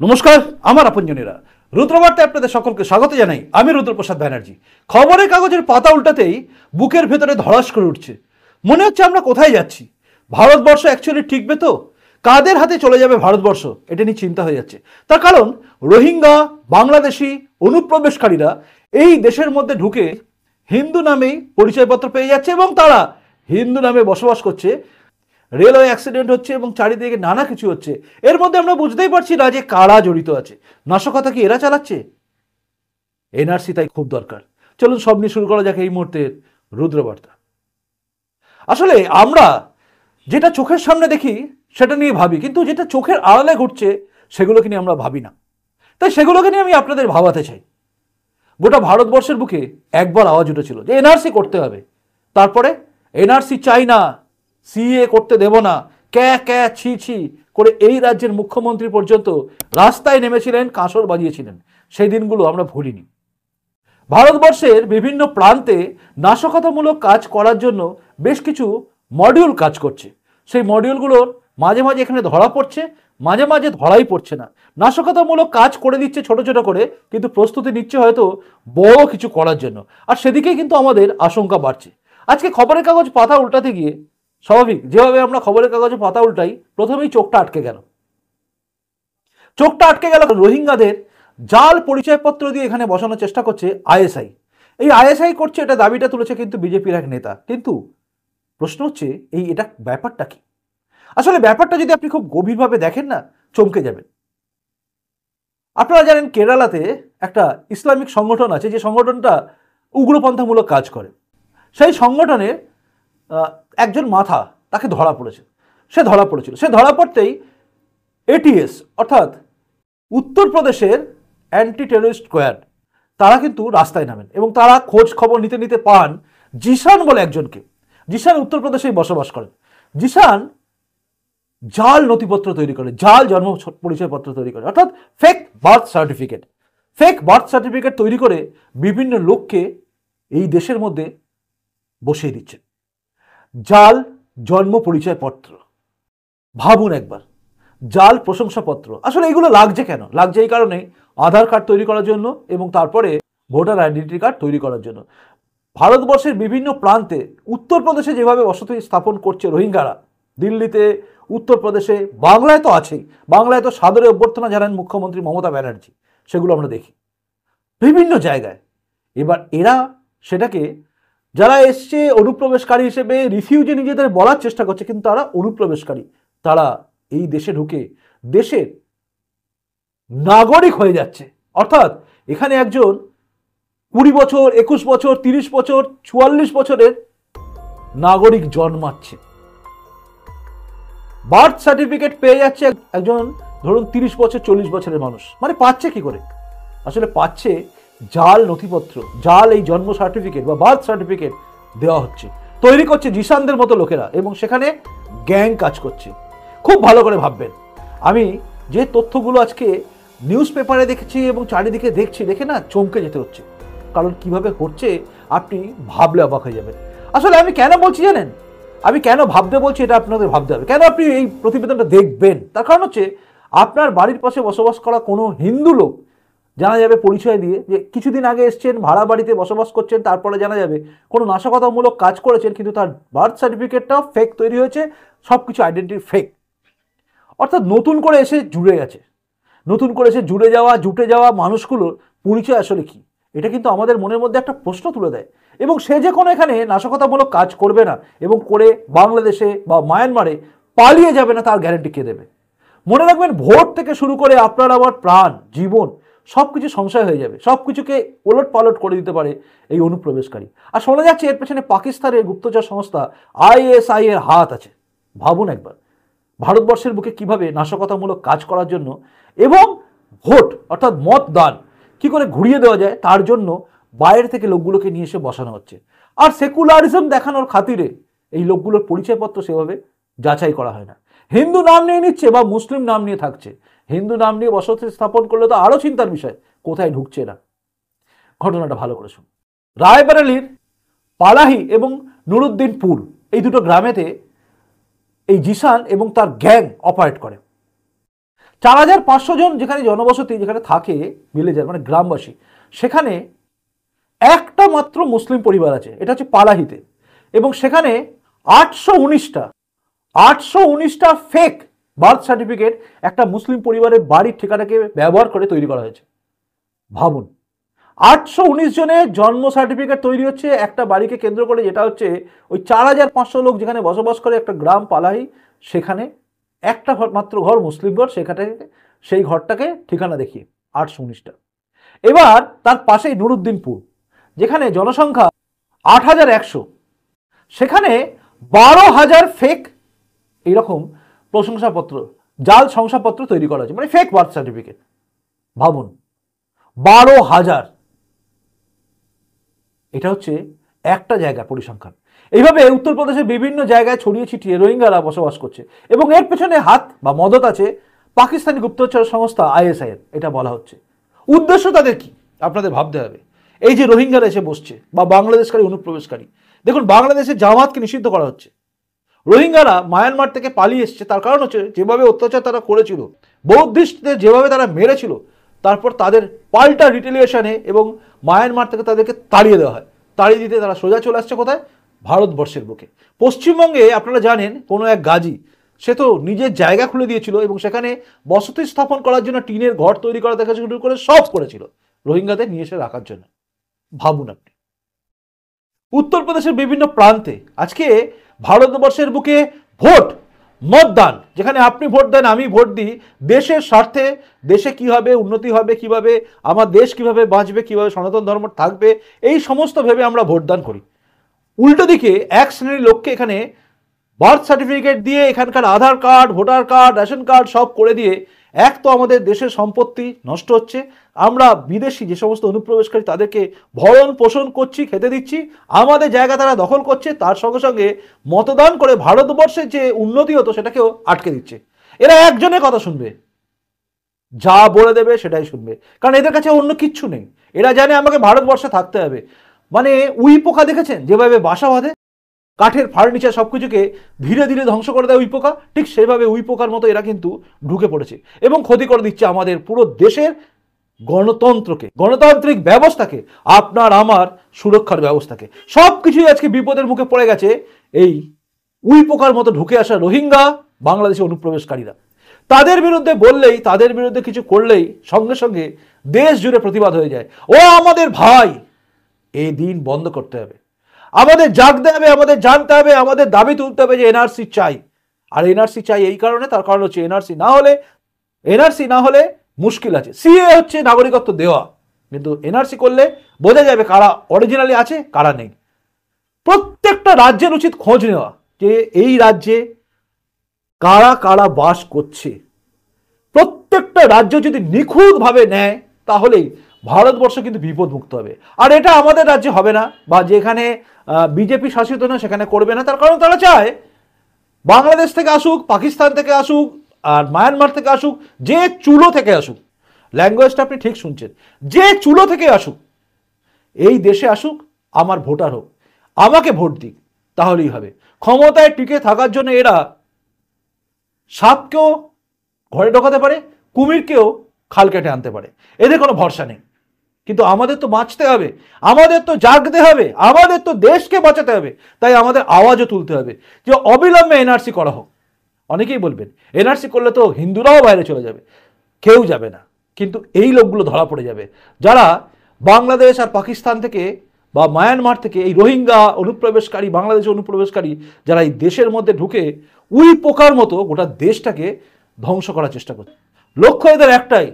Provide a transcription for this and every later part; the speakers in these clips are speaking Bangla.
নমস্কার, আমার আপনজনেরা রুদ্রবার্তায় আপনাদের সকলকে স্বাগত জানাই। আমি রুদ্রপ্রসাদ ব্যানার্জি। খবরের কাগজের পাতা উল্টাতেই বুকের ভেতরে ধড়াস করে উঠছে। মনে হচ্ছে আমরা কোথায় যাচ্ছি? ভারতবর্ষ অ্যাকচুয়ালি টিকবে তো? কাদের হাতে চলে যাবে ভারতবর্ষ, এটা নিয়ে চিন্তা হয়ে যাচ্ছে। তার কারণ রোহিঙ্গা, বাংলাদেশি অনুপ্রবেশকারীরা এই দেশের মধ্যে ঢুকে হিন্দু নামেই পরিচয়পত্র পেয়ে যাচ্ছে এবং তারা হিন্দু নামে বসবাস করছে। রেলওয়ে অ্যাক্সিডেন্ট হচ্ছে এবং চারিদিকে নানা কিছু হচ্ছে। এর মধ্যে আমরা বুঝতেই পারছি না যে কারা জড়িত আছে। নাশকতা কি এরা চালাচ্ছে? এনআরসি তাই খুব দরকার। চলুন সব নিয়ে শুরু করা যাক এই মুহূর্তের রুদ্রবার্তা। আসলে আমরা যেটা চোখের সামনে দেখি সেটা নিয়ে ভাবি, কিন্তু যেটা চোখের আড়ালে ঘটছে সেগুলোকে নিয়ে আমরা ভাবি না। তাই সেগুলোকে নিয়ে আমি আপনাদের ভাবাতে চাই। গোটা ভারতবর্ষের বুকে একবার আওয়াজ উঠেছিল যে এনআরসি করতে হবে। তারপরে এনআরসি চাই না, সিএ করতে দেব না, ক্যা ছি ছি করে এই রাজ্যের মুখ্যমন্ত্রী পর্যন্ত রাস্তায় নেমেছিলেন, কাঁসর বাজিয়েছিলেন। সেই দিনগুলো আমরা ভুলিনি। ভারতবর্ষের বিভিন্ন প্রান্তে নাশকতামূলক কাজ করার জন্য বেশ কিছু মডিউল কাজ করছে। সেই মডিউলগুলোর মাঝে মাঝে এখানে ধরা পড়ছে, মাঝে মাঝে ধরাই পড়ছে না। নাশকতামূলক কাজ করে দিচ্ছে ছোট ছোট করে, কিন্তু প্রস্তুতি নিচ্ছে হয়তো বড় কিছু করার জন্য। আর সেদিকেই কিন্তু আমাদের আশঙ্কা বাড়ছে। আজকে খবরের কাগজ পাতা উল্টাতে গিয়ে স্বাভাবিক যেভাবে আমরা খবরের কাগজে পাতা উল্টাই, প্রথমেই চোখটা আটকে গেল। রোহিঙ্গাদের জাল পরিচয়পত্র দিয়ে এখানে বসানোর চেষ্টা করছে আইএসআই। এই আইএসআই করছে, এটা দাবিটা তুলেছে কিন্তু বিজেপির এক নেতা। কিন্তু প্রশ্ন হচ্ছে এটা ব্যাপারটা কি? আসলে ব্যাপারটা যদি আপনি খুব গভীরভাবে দেখেন না, চমকে যাবেন। আপনারা জানেন কেরালাতে একটা ইসলামিক সংগঠন আছে, যে সংগঠনটা উগ্রপন্থামূলক কাজ করে। সেই সংগঠনের একজন মাথা, তাকে ধরা পড়েছিল। সে ধরা পড়তেই এটিএস অর্থাৎ উত্তরপ্রদেশের অ্যান্টি টেররিস্ট স্কোয়াড তারা কিন্তু রাস্তায় নামেন এবং তারা খোঁজ খবর নিতে নিতে পান জিশান বলে একজনকে। জিশান উত্তরপ্রদেশেই বসবাস করেন। জিশান জাল নথিপত্র তৈরি করে, জাল জন্ম পরিচয়পত্র তৈরি করে, অর্থাৎ ফেক বার্থ সার্টিফিকেট তৈরি করে বিভিন্ন লোককে এই দেশের মধ্যে বসিয়ে দিচ্ছে। জাল জন্ম পরিচয়পত্র, ভাবুন একবার, জাল প্রশংসাপত্র। আসলে এগুলো লাগছে কেন? লাগছে এই কারণে আধার কার্ড তৈরি করার জন্য এবং তারপরে ভোটার আইডেন্টি কার্ড তৈরি করার জন্য। ভারতবর্ষের বিভিন্ন প্রান্তে, উত্তরপ্রদেশে যেভাবে বসতি স্থাপন করছে রোহিঙ্গারা, দিল্লিতে, উত্তরপ্রদেশে, বাংলায় তো আছেই। বাংলায় তো সাদরে অভ্যর্থনা জানান মুখ্যমন্ত্রী মমতা ব্যানার্জি, সেগুলো আমরা দেখি বিভিন্ন জায়গায়। এবার এরা সেটাকে, যারা এসছে অনুপ্রবেশকারী হিসেবে, রিফিউজি নিজেদের বলার চেষ্টা করছে, কিন্তু তারা অনুপ্রবেশকারী। তারা এই দেশে ঢুকে দেশের নাগরিক হয়ে যাচ্ছে। অর্থাৎ এখানে একজন 20 বছর, 21 বছর, 30 বছর, 44 বছরের নাগরিক জন্মাচ্ছে। বার্থ সার্টিফিকেট পেয়ে যাচ্ছে একজন ধরুন 30 বছর, 40 বছরের মানুষ। মানে পাচ্ছে কি করে? আসলে পাচ্ছে জাল নথিপত্র, জাল এই জন্ম সার্টিফিকেট বা বার্থ সার্টিফিকেট দেওয়া হচ্ছে, তৈরি করছে জিশানদের মতো লোকেরা, এবং সেখানে গ্যাং কাজ করছে। খুব ভালো করে ভাববেন। আমি যে তথ্যগুলো আজকে নিউজ পেপারে দেখেছি এবং চারিদিকে দেখছি, দেখে না চমকে যেতে হচ্ছে। কারণ কিভাবে হচ্ছে আপনি ভাবলে অবাক হয়ে যাবেন। আসলে আমি কেন বলছি জানেন? আমি কেন ভাবতে বলছি, এটা আপনাদের ভাবতে হবে। কেন আপনি এই প্রতিবেদনটা দেখবেন? তার কারণ হচ্ছে আপনার বাড়ির পাশে বসবাস করা কোনো হিন্দু লোক জানা যাবে পরিচয় দিয়ে যে কিছুদিন আগে এসছেন, ভাড়া বাড়িতে বসবাস করছেন, তারপরে জানা যাবে কোনো নাশকতামূলক কাজ করেছেন, কিন্তু তার বার্থ সার্টিফিকেটটাও ফেক তৈরি হয়েছে, সব কিছু আইডেন্টি ফেক। অর্থাৎ নতুন করে এসে জুড়ে গেছে। নতুন করে এসে জুটে যাওয়া মানুষগুলোর পরিচয় আসলে কি? এটা কিন্তু আমাদের মনের মধ্যে একটা প্রশ্ন তুলে দেয়। এবং সে যে কোনো এখানে নাশকতামূলক কাজ করবে না এবং করে বাংলাদেশে বা মায়ানমারে পালিয়ে যাবে না, তার গ্যারান্টি কে দেবে? মনে রাখবেন, ভোট থেকে শুরু করে আপনার আমার প্রাণ, জীবন, সব কিছু সংশয় হয়ে যাবে। সব কিছুকে ওলট পালট করে দিতে পারে এই অনুপ্রবেশকারী। আর শোনা যাচ্ছে এর পেছনে পাকিস্তানের গুপ্তচর সংস্থা আইএসআই এর হাত আছে। ভাবুন একবার, ভারতবর্ষের বুকে কিভাবে নাশকতামূলক কাজ করার জন্য এবং ভোট অর্থাৎ মতদান কি করে ঘুরিয়ে দেওয়া যায় তার জন্য বাইরে থেকে লোকগুলোকে নিয়ে এসে বসানো হচ্ছে। আর সেকুলারিজম দেখানোর খাতিরে এই লোকগুলোর পরিচয়পত্র সেভাবে যাচাই করা হয় না। হিন্দু নাম নিয়ে নিচ্ছে বা মুসলিম নাম নিয়ে থাকছে। হিন্দু নাম নিয়ে বসতি স্থাপন করলে তো আরো চিন্তার বিষয়, কোথায় ঢুকছে না। ঘটনাটা ভালো করে শুনুন। রায়বেরেলির পালাহি এবং নুরুদ্দিনপুর, এই দুটো গ্রামেতে এই জিশান এবং তার গ্যাং অপারেট করে। 4,500 জন যেখানে জনবসতি, যেখানে থাকে ভিলেজার মানে গ্রামবাসী, সেখানে একটা মাত্র মুসলিম পরিবার আছে, এটা হচ্ছে পালাহিতে। এবং সেখানে 819টা ফেক বার্থ সার্টিফিকেট একটা মুসলিম পরিবারের বাড়ির ঠিকানাকে ব্যবহার করে তৈরি করা হয়েছে। ভাবুন, 819 জনের জন্ম সার্টিফিকেট তৈরি হচ্ছে একটা বাড়িকে কেন্দ্র করে, যেটা হচ্ছে ওই 4,500 লোক যেখানে বসবাস করে একটা গ্রাম পালাহি, সেখানে একটা মাত্র ঘর মুসলিম ঘর, সেখানে সেই ঘরটাকে ঠিকানা দেখিয়ে 819টা। এবার তার পাশেই নুরুদ্দিনপুর, যেখানে জনসংখ্যা 8,100, সেখানে 12,000 ফেক এইরকম প্রশংসাপত্র, জাল শংসাপত্র তৈরি করা হয়েছে, মানে ফেক বার্থ সার্টিফিকেট। ভাবুন, 12,000, এটা হচ্ছে একটা জায়গার পরিসংখ্যান। এইভাবে উত্তরপ্রদেশের বিভিন্ন জায়গায় ছড়িয়ে ছিটিয়ে রোহিঙ্গারা বসবাস করছে, এবং এর পেছনে হাত বা মদত আছে পাকিস্তানি গুপ্তচর সংস্থা ISI এর, এটা বলা হচ্ছে। উদ্দেশ্য তাদের কি আপনাদের ভাবতে হবে। এই যে রোহিঙ্গারা এসে বসছে বা বাংলাদেশকারী অনুপ্রবেশকারী, দেখুন বাংলাদেশে জামাতকে নিষিদ্ধ করা হচ্ছে। রোহিঙ্গারা মায়ানমার থেকে পালিয়ে এসছে, তার কারণ হচ্ছে যেভাবে অত্যাচার তারা করেছিল, বৌদ্ধিস্টদের যেভাবে তারা মেরেছিল, তারপর তাদের পাল্টা রিটেলিয়েশনে এবং মায়ানমার থেকে তাদেরকে তাড়িয়ে দেওয়া হয়। তাড়িয়ে দিতে তারা সোজা চলে আসছে কোথায়? ভারতবর্ষের বুকে। পশ্চিমবঙ্গে আপনারা জানেন কোনো এক গাজী, সে তো নিজের জায়গা খুলে দিয়েছিল এবং সেখানে বসতি স্থাপন করার জন্য টিনের ঘর তৈরি করা থেকে শুরু করে সব করেছিল রোহিঙ্গাদের নিয়ে এসে রাখার জন্য। ভাবুন আপনি, উত্তরপ্রদেশের বিভিন্ন প্রান্তে আজকে ভারতবর্ষের বুকে ভোট, মতদান, যেখানে আপনি ভোট দেন, আমি ভোট দিই, দেশের স্বার্থে, দেশে কি হবে, উন্নতি হবে কিভাবে, আমার দেশ কিভাবে বাঁচবে, কিভাবে সনাতন ধর্ম থাকবে, এই সমস্ত ভেবে আমরা ভোটদান করি। উল্টো দিকে এক শ্রেণীর লোককে এখানে বার্থ সার্টিফিকেট দিয়ে, এখানকার Aadhaar card, voter card, ration card সব করে দিয়ে, এক তো আমাদের দেশের সম্পত্তি নষ্ট হচ্ছে, আমরা বিদেশি যে সমস্ত অনুপ্রবেশকারী তাদেরকে ভরণ পোষণ করছি, খেতে দিচ্ছি, আমাদের জায়গা তারা দখল করছে, তার সঙ্গে সঙ্গে মতদান করে ভারতবর্ষের যে উন্নতি হতো সেটাকেও আটকে দিচ্ছে। এরা একজনের কথা শুনবে, যা বলে দেবে সেটাই শুনবে, কারণ এদের কাছে অন্য কিচ্ছু নেই। এরা জানে আমাকে ভারতবর্ষে থাকতে হবে। মানে উই পোকা দেখেছেন যেভাবে বাসা বাঁধে, কাঠের ফার্নিচার সবকিছুকে ধীরে ধীরে ধ্বংস করে দেয় উই পোকা, ঠিক সেভাবে উই পোকার মতো এরা কিন্তু ঢুকে পড়েছে এবং ক্ষতি করে দিচ্ছে আমাদের পুরো দেশের গণতন্ত্রকে, গণতান্ত্রিক ব্যবস্থাকে, আপনার আমার সুরক্ষার ব্যবস্থাকে। সব কিছুই আজকে বিপদের মুখে পড়ে গেছে এই উই পোকার মতো ঢুকে আসা রোহিঙ্গা বাংলাদেশি অনুপ্রবেশকারীরা। তাদের বিরুদ্ধে বললেই, তাদের বিরুদ্ধে কিছু করলেই সঙ্গে সঙ্গে দেশ জুড়ে প্রতিবাদ হয়ে যায়। ও আমাদের ভাই, এই দিন বন্ধ করতে হবে, আমাদের জাগতে হবে, আমাদের জানতে হবে, আমাদের দাবি তুলতে হবে যে এনআরসি চাই। আর এনআরসি চাই এই কারণে, তার কারণ হচ্ছে এনআরসি না হলে মুশকিল আছে। সিএ হচ্ছে নাগরিকত্ব দেওয়া, কিন্তু এনআরসি করলে বোঝা যাবে কারা অরিজিনালি আছে, কারা নেই। প্রত্যেকটা রাজ্যের উচিত খোঁজ নেওয়া যে এই রাজ্যে কারা কারা বাস করছে। প্রত্যেকটা রাজ্য যদি নিখুঁতভাবে নেয় তাহলেই ভারতবর্ষ কিন্তু বিপদমুক্ত হবে। আর এটা আমাদের রাজ্যে হবে না, বা যেখানে বিজেপি শাসিত না সেখানে করবে না, তার কারণ তারা চায় বাংলাদেশ থেকে আসুক, পাকিস্তান থেকে আসুক, আর মায়ানমার থেকে আসুক, যে চুলো থেকে আসুক, ল্যাঙ্গুয়েজটা আপনি ঠিক শুনছেন, যে চুলো থেকে আসুক, এই দেশে আসুক, আমার ভোটার হোক, আমাকে ভোট দিক, তাহলেই হবে। ক্ষমতায় টিকে থাকার জন্য এরা সাপকেও ঘরে ঢোকাতে পারে, কুমিরকেও খাল কেটে আনতে পারে, এদের কোনো ভরসা নেই। কিন্তু আমাদের তো বাঁচতে হবে, আমাদের তো জাগতে হবে, আমাদের তো দেশকে বাঁচাতে হবে, তাই আমাদের আওয়াজও তুলতে হবে যে অবিলম্বে এনআরসি করা হোক। অনেকেই বলবেন এনআরসি করলে তো হিন্দুরাও বাইরে চলে যাবে, কেউ যাবে না, কিন্তু এই লোকগুলো ধরা পড়ে যাবে যারা বাংলাদেশ আর পাকিস্তান থেকে বা মায়ানমার থেকে এই রোহিঙ্গা অনুপ্রবেশকারী, বাংলাদেশি অনুপ্রবেশকারী যারা এই দেশের মধ্যে ঢুকে উই পোকার মতো গোটা দেশটাকে ধ্বংস করার চেষ্টা করছে। লক্ষ্য এদের একটাই,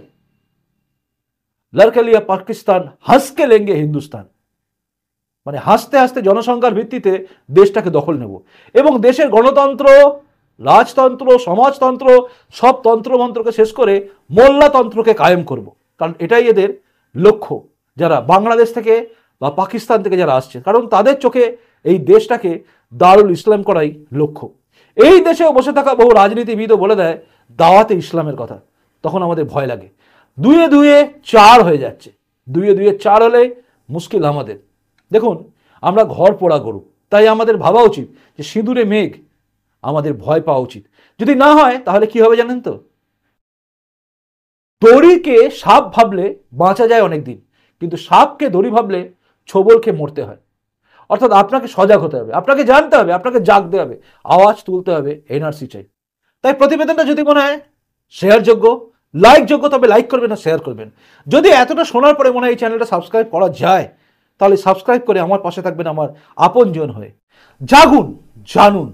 লড়কে লিয়া পাকিস্তান হাসকে লেঙ্গে হিন্দুস্তান, মানে হাসতে হাসতে জনসংখ্যার ভিত্তিতে দেশটাকে দখল নেব এবং দেশের গণতন্ত্র, রাজতন্ত্র, সমাজতন্ত্র, সব তন্ত্রমন্ত্রকে শেষ করে মোল্লাতন্ত্রকে কায়েম করব। কারণ এটাই এদের লক্ষ্য, যারা বাংলাদেশ থেকে বা পাকিস্তান থেকে যারা আসছে, কারণ তাদের চোখে এই দেশটাকে দারুল ইসলাম করাই লক্ষ্য। এই দেশেও বসে থাকা বহু রাজনীতিবিদও বলে দেয় দাওয়াতে ইসলামের কথা, তখন আমাদের ভয় লাগে। দুয়ে দুয়ে চার হয়ে যাচ্ছে, দুয়ে দুয়ে চার হলে মুশকিল আমাদের। দেখুন, আমরা ঘর পোড়া গরু, তাই আমাদের ভাবা উচিত যে সিঁদুরে মেঘ, আমাদের ভয় পাওয়া উচিত। যদি না হয় তাহলে কি হবে জানেন তো? দড়িকে সাপ ভাবলে বাঁচা যায় অনেক দিন, কিন্তু সাপকে দড়ি ভাবলে ছোবলকে মরতে হয়। অর্থাৎ আপনাকে সজাগ হতে হবে, আপনাকে জানতে হবে, আপনাকে জাগতে হবে, আওয়াজ তুলতে হবে, এনআরসি চাই। তাই প্রতিবেদনটা যদি মনে হয় শেয়ারযোগ্য, লাইকযোগ্য, তবে লাইক করবেন না, শেয়ার করবেন। যদি এতটা শোনার পরে মনে হয় এই চ্যানেলটা সাবস্ক্রাইব করা যায়, তাহলে সাবস্ক্রাইব করে আমার পাশে থাকবেন আমার আপনজন হয়ে। জাগুন, জানুন,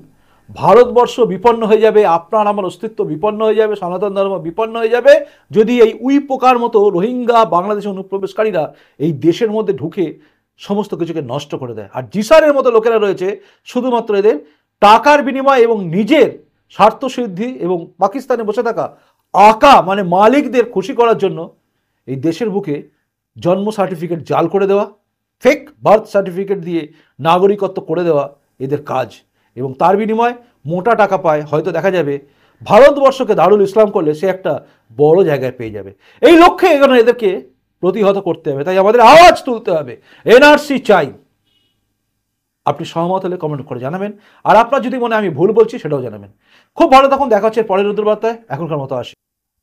ভারতবর্ষ বিপন্ন হয়ে যাবে, আপনার আমার অস্তিত্ব বিপন্ন হয়ে যাবে, সনাতন ধর্ম বিপন্ন হয়ে যাবে যদি এই উই পোকার মতো রোহিঙ্গা বাংলাদেশে অনুপ্রবেশকারীরা এই দেশের মধ্যে ঢুকে সমস্ত কিছুকে নষ্ট করে দেয়। আর জিসারের মতো লোকেরা রয়েছে শুধুমাত্র এদের টাকার বিনিময় এবং নিজের স্বার্থসিদ্ধি এবং পাকিস্তানে বসে থাকা আকা মানে মালিকদের খুশি করার জন্য এই দেশের বুকে জন্ম সার্টিফিকেট জাল করে দেওয়া, ফেক বার্থ সার্টিফিকেট দিয়ে নাগরিকত্ব করে দেওয়া এদের কাজ। এবং তার বিনিময়ে মোটা টাকা পায়, হয়তো দেখা যাবে ভারতবর্ষকে দারুল ইসলাম করলে সে একটা বড় জায়গায় পেয়ে যাবে। এই লক্ষ্যে এখানে এদেরকে প্রতিহত করতে হবে। তাই আমাদের আওয়াজ তুলতে হবে, এনআরসি চাই। আপনি সহমত হলে কমেন্ট করে জানাবেন, আর আপনার যদি মনে আমি ভুল বলছি সেটাও জানাবেন। খুব ভালো থাকুন, দেখা হচ্ছে পরের রুদ্র বার্তায়। এখনকার মতো আসি,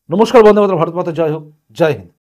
নমস্কার, বন্দে মাতরম, ভারত মাতা জয় হোক, জয় হিন্দ।